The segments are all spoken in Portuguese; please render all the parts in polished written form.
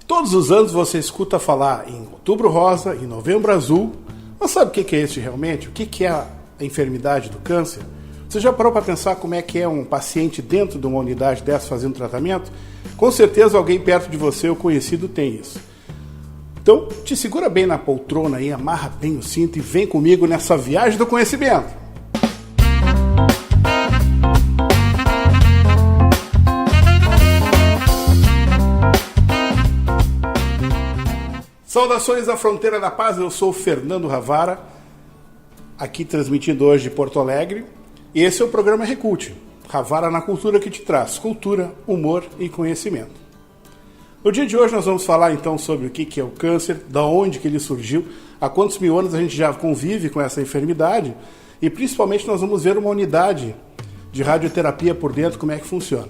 Todos os anos você escuta falar em Outubro Rosa, em Novembro Azul, mas sabe o que é este realmente? O que é a enfermidade do câncer? Você já parou para pensar como é que é um paciente dentro de uma unidade dessa fazendo tratamento? Com certeza alguém perto de você ou conhecido tem isso. Então, te segura bem na poltrona aí, amarra bem o cinto e vem comigo nessa viagem do conhecimento. Saudações da Fronteira da Paz, eu sou o Fernando Ravara, aqui transmitindo hoje de Porto Alegre. E esse é o programa Recult, Ravara na Cultura, que te traz cultura, humor e conhecimento. No dia de hoje nós vamos falar então sobre o que é o câncer, da onde que ele surgiu, há quantos mil anos a gente já convive com essa enfermidade e principalmente nós vamos ver uma unidade de radioterapia por dentro, como é que funciona.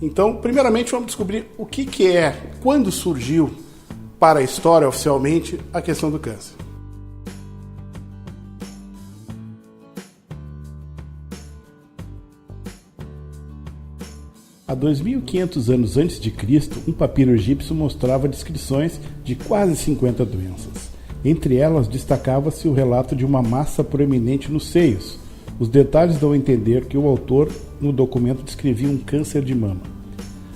Então, primeiramente vamos descobrir o que é, quando surgiu para a história oficialmente a questão do câncer. Há 2.500 anos antes de Cristo, um papiro egípcio mostrava descrições de quase 50 doenças. Entre elas, destacava-se o relato de uma massa proeminente nos seios. Os detalhes dão a entender que o autor, no documento, descrevia um câncer de mama.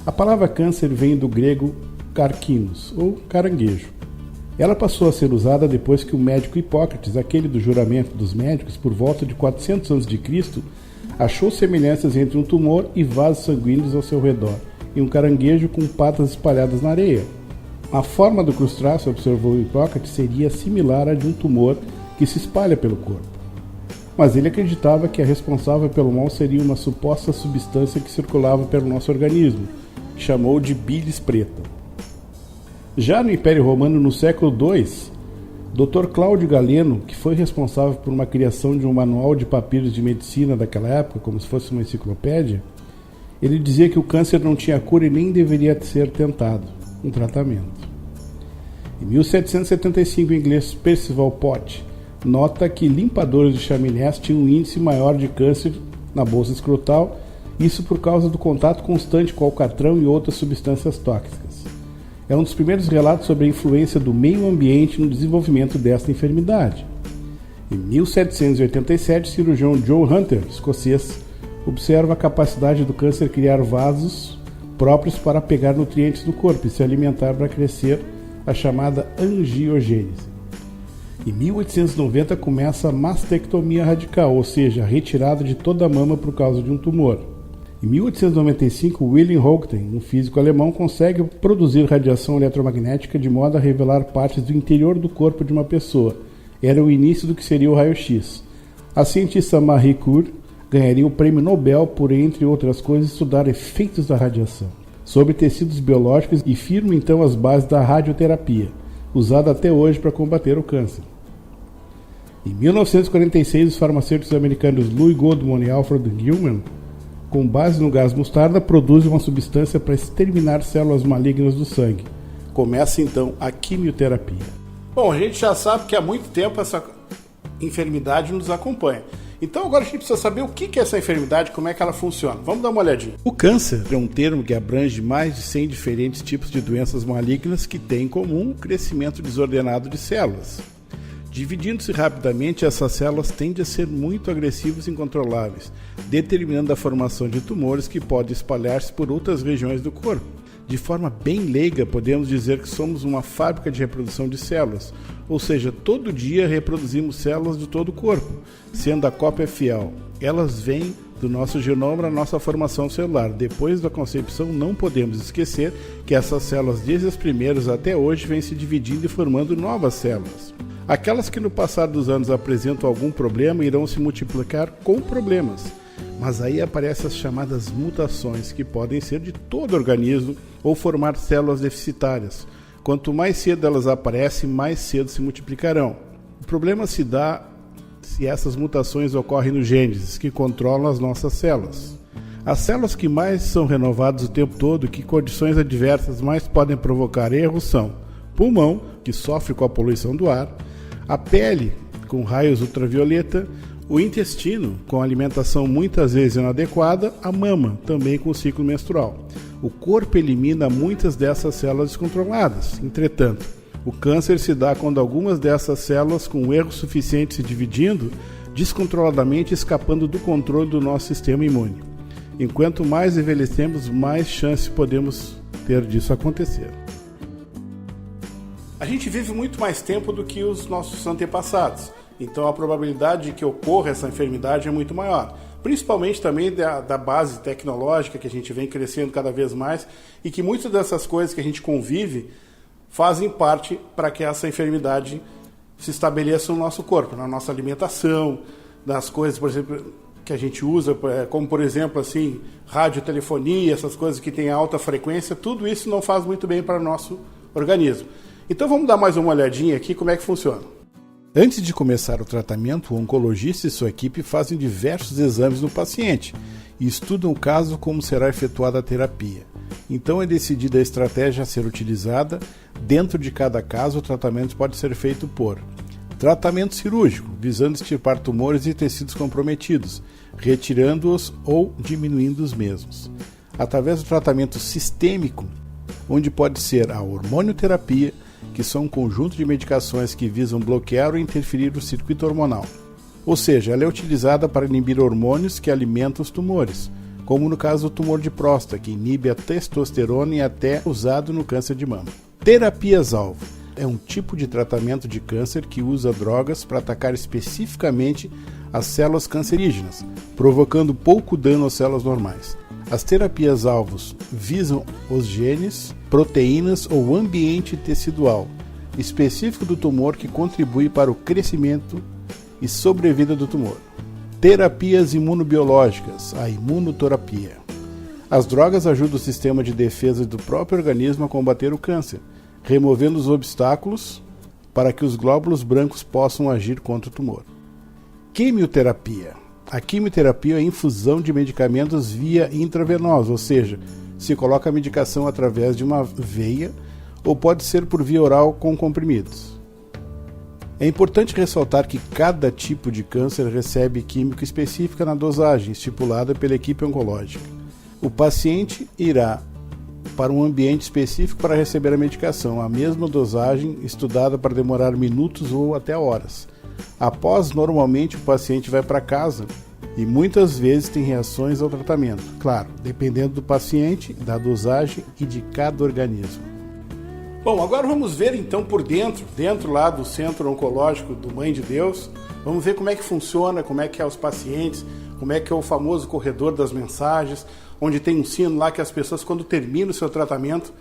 A palavra câncer vem do grego carcinos, ou caranguejo. Ela passou a ser usada depois que o médico Hipócrates, aquele do juramento dos médicos, por volta de 400 a.C., achou semelhanças entre um tumor e vasos sanguíneos ao seu redor, e um caranguejo com patas espalhadas na areia. A forma do crustáceo, observou Hipócrates, seria similar à de um tumor que se espalha pelo corpo. Mas ele acreditava que a responsável pelo mal seria uma suposta substância que circulava pelo nosso organismo, que chamou de bilis preta. Já no Império Romano, no século II, Dr. Cláudio Galeno, que foi responsável por uma criação de um manual de papiros de medicina daquela época, como se fosse uma enciclopédia, ele dizia que o câncer não tinha cura e nem deveria ser tentado, um tratamento. Em 1775, o inglês Percival Pott nota que limpadores de chaminés tinham um índice maior de câncer na bolsa escrotal, isso por causa do contato constante com alcatrão e outras substâncias tóxicas. É um dos primeiros relatos sobre a influência do meio ambiente no desenvolvimento desta enfermidade. Em 1787, o cirurgião Joe Hunter, escocês, observa a capacidade do câncer criar vasos próprios para pegar nutrientes do corpo e se alimentar para crescer, a chamada angiogênese. Em 1890 começa a mastectomia radical, ou seja, a retirada de toda a mama por causa de um tumor. Em 1895, Wilhelm Röntgen, um físico alemão, consegue produzir radiação eletromagnética de modo a revelar partes do interior do corpo de uma pessoa. Era o início do que seria o raio-x. A cientista Marie Curie ganharia o prêmio Nobel por, entre outras coisas, estudar efeitos da radiação sobre tecidos biológicos e firma então as bases da radioterapia, usada até hoje para combater o câncer. Em 1946, os farmacêuticos americanos Louis Goldman e Alfred Gilman, com base no gás mostarda, produzem uma substância para exterminar células malignas do sangue. Começa então a quimioterapia. Bom, a gente já sabe que há muito tempo essa enfermidade nos acompanha. Então agora a gente precisa saber o que é essa enfermidade, como é que ela funciona. Vamos dar uma olhadinha. O câncer é um termo que abrange mais de 100 diferentes tipos de doenças malignas que têm em comum o crescimento desordenado de células. Dividindo-se rapidamente, essas células tendem a ser muito agressivas e incontroláveis, determinando a formação de tumores que podem espalhar-se por outras regiões do corpo. De forma bem leiga, podemos dizer que somos uma fábrica de reprodução de células, ou seja, todo dia reproduzimos células de todo o corpo, sendo a cópia fiel. Elas vêm do nosso genoma na nossa formação celular. Depois da concepção, não podemos esquecer que essas células, desde as primeiras até hoje, vêm se dividindo e formando novas células. Aquelas que no passar dos anos apresentam algum problema irão se multiplicar com problemas. Mas aí aparecem as chamadas mutações, que podem ser de todo o organismo ou formar células deficitárias. Quanto mais cedo elas aparecem, mais cedo se multiplicarão. O problema se dá se essas mutações ocorrem nos genes, que controlam as nossas células. As células que mais são renovadas o tempo todo, que condições adversas mais podem provocar erros são pulmão, que sofre com a poluição do ar, a pele, com raios ultravioleta, o intestino, com alimentação muitas vezes inadequada, a mama, também com o ciclo menstrual. O corpo elimina muitas dessas células descontroladas. Entretanto, o câncer se dá quando algumas dessas células, com erro suficiente, se dividindo descontroladamente, escapando do controle do nosso sistema imune. Enquanto mais envelhecemos, mais chance podemos ter disso acontecer. A gente vive muito mais tempo do que os nossos antepassados, então a probabilidade de que ocorra essa enfermidade é muito maior. Principalmente também da base tecnológica que a gente vem crescendo cada vez mais e que muitas dessas coisas que a gente convive fazem parte para que essa enfermidade se estabeleça no nosso corpo, na nossa alimentação, nas coisas, por exemplo, que a gente usa, como por exemplo assim, radiotelefonia, essas coisas que têm alta frequência, tudo isso não faz muito bem para o nosso organismo. Então vamos dar mais uma olhadinha aqui como é que funciona. Antes de começar o tratamento, o oncologista e sua equipe fazem diversos exames no paciente e estudam o caso como será efetuada a terapia. Então é decidida a estratégia a ser utilizada. Dentro de cada caso, o tratamento pode ser feito por tratamento cirúrgico, visando extirpar tumores e tecidos comprometidos, retirando-os ou diminuindo os mesmos. Através do tratamento sistêmico, onde pode ser a hormonioterapia, que são um conjunto de medicações que visam bloquear ou interferir no circuito hormonal. Ou seja, ela é utilizada para inibir hormônios que alimentam os tumores, como no caso do tumor de próstata, que inibe a testosterona e até usado no câncer de mama. Terapias-alvo é um tipo de tratamento de câncer que usa drogas para atacar especificamente as células cancerígenas, provocando pouco dano às células normais. As terapias-alvos visam os genes, proteínas ou ambiente tecidual específico do tumor que contribui para o crescimento e sobrevida do tumor. Terapias imunobiológicas, a imunoterapia. As drogas ajudam o sistema de defesa do próprio organismo a combater o câncer, removendo os obstáculos para que os glóbulos brancos possam agir contra o tumor. Quimioterapia. A quimioterapia é a infusão de medicamentos via intravenosa, ou seja, se coloca a medicação através de uma veia ou pode ser por via oral com comprimidos. É importante ressaltar que cada tipo de câncer recebe química específica na dosagem estipulada pela equipe oncológica. O paciente irá para um ambiente específico para receber a medicação, a mesma dosagem estudada para demorar minutos ou até horas. Após, normalmente, o paciente vai para casa e muitas vezes tem reações ao tratamento. Claro, dependendo do paciente, da dosagem e de cada organismo. Bom, agora vamos ver então por dentro lá do Centro Oncológico do Mãe de Deus, vamos ver como é que funciona, como é que é os pacientes, como é que é o famoso corredor das mensagens, onde tem um sino lá que as pessoas, quando terminam o seu tratamento,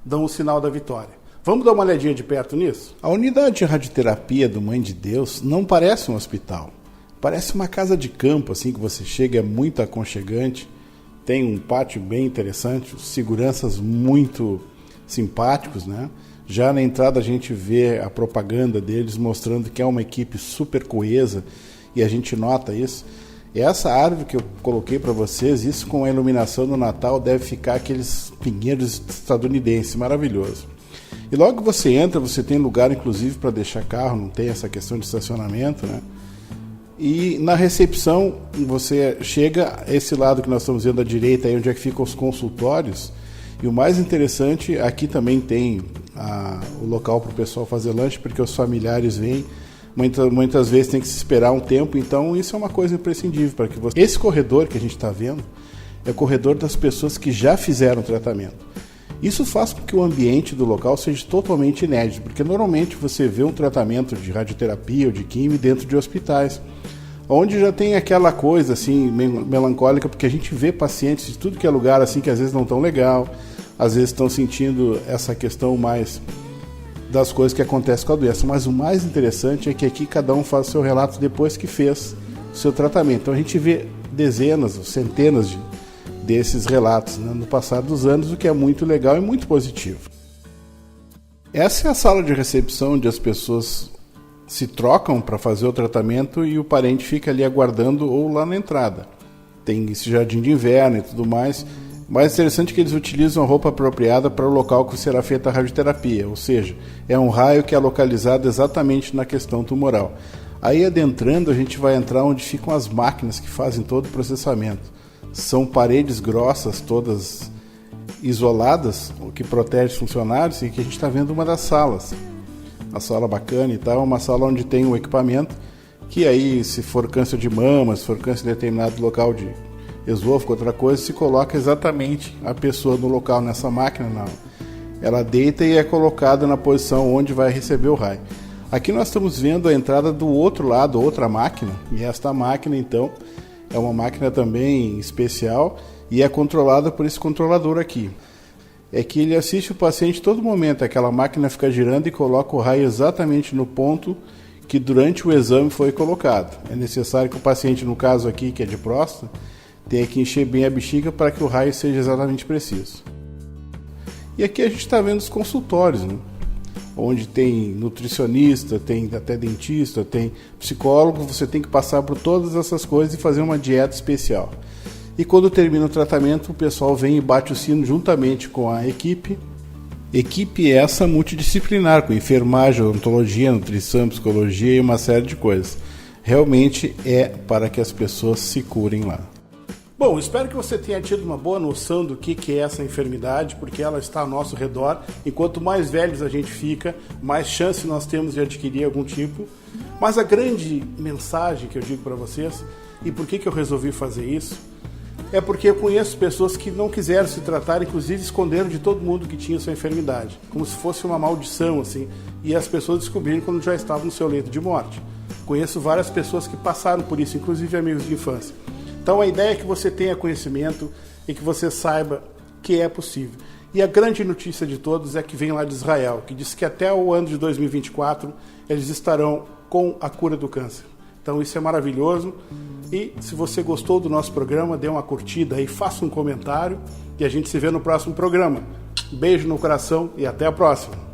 dão o sinal da vitória. Vamos dar uma olhadinha de perto nisso? A unidade de radioterapia do Mãe de Deus não parece um hospital. Parece uma casa de campo, assim, que você chega, é muito aconchegante. Tem um pátio bem interessante, seguranças muito simpáticos, né? Já na entrada a gente vê a propaganda deles mostrando que é uma equipe super coesa e a gente nota isso. Essa árvore que eu coloquei para vocês, isso com a iluminação do Natal deve ficar aqueles pinheiros estadunidenses, maravilhoso. E logo que você entra, você tem lugar inclusive para deixar carro, não tem essa questão de estacionamento, né? E na recepção, você chega a esse lado que nós estamos vendo à direita, aí onde é que ficam os consultórios. E o mais interessante, aqui também tem o local para o pessoal fazer lanche, porque os familiares vêm, muitas vezes tem que se esperar um tempo, então isso é uma coisa imprescindível para que você... Esse corredor que a gente está vendo é o corredor das pessoas que já fizeram o tratamento. Isso faz com que o ambiente do local seja totalmente inédito, porque normalmente você vê um tratamento de radioterapia ou de quimio dentro de hospitais, onde já tem aquela coisa assim melancólica, porque a gente vê pacientes de tudo que é lugar assim que às vezes não estão legal, às vezes estão sentindo essa questão mais das coisas que acontecem com a doença. Mas o mais interessante é que aqui cada um faz o seu relato depois que fez o seu tratamento. Então a gente vê dezenas ou centenas desses relatos, né, no passar dos anos, o que é muito legal e muito positivo. Essa é a sala de recepção onde as pessoas se trocam para fazer o tratamento e o parente fica ali aguardando ou lá na entrada. Tem esse jardim de inverno e tudo mais. O mais interessante é que eles utilizam a roupa apropriada para o local que será feita a radioterapia, ou seja, é um raio que é localizado exatamente na questão tumoral. Aí adentrando, a gente vai entrar onde ficam as máquinas que fazem todo o processamento. São paredes grossas, todas isoladas, o que protege os funcionários, e que a gente está vendo uma das salas. A sala bacana e tal, uma sala onde tem um equipamento que aí, se for câncer de mama, se for câncer em determinado local de esôfago, outra coisa, se coloca exatamente a pessoa no local, nessa máquina, não. Ela deita e é colocada na posição onde vai receber o raio. Aqui nós estamos vendo a entrada do outro lado, outra máquina, e esta máquina, então, é uma máquina também especial e é controlada por esse controlador aqui. É que ele assiste o paciente todo momento, aquela máquina fica girando e coloca o raio exatamente no ponto que durante o exame foi colocado. É necessário que o paciente, no caso aqui, que é de próstata, tenha que encher bem a bexiga para que o raio seja exatamente preciso. E aqui a gente está vendo os consultórios, né? Onde tem nutricionista, tem até dentista, tem psicólogo, você tem que passar por todas essas coisas e fazer uma dieta especial. E quando termina o tratamento, o pessoal vem e bate o sino juntamente com a equipe. Equipe essa multidisciplinar, com enfermagem, odontologia, nutrição, psicologia e uma série de coisas. Realmente é para que as pessoas se curem lá. Bom, espero que você tenha tido uma boa noção do que é essa enfermidade, porque ela está ao nosso redor, e quanto mais velhos a gente fica, mais chance nós temos de adquirir algum tipo. Mas a grande mensagem que eu digo para vocês, e por que eu resolvi fazer isso, é porque eu conheço pessoas que não quiseram se tratar, inclusive esconderam de todo mundo que tinha essa enfermidade, como se fosse uma maldição, assim, e as pessoas descobriram quando já estavam no seu leito de morte. Conheço várias pessoas que passaram por isso, inclusive amigos de infância. Então a ideia é que você tenha conhecimento e que você saiba que é possível. E a grande notícia de todos é que vem lá de Israel, que diz que até o ano de 2024 eles estarão com a cura do câncer. Então isso é maravilhoso. E se você gostou do nosso programa, dê uma curtida aí, faça um comentário e a gente se vê no próximo programa. Beijo no coração e até a próxima.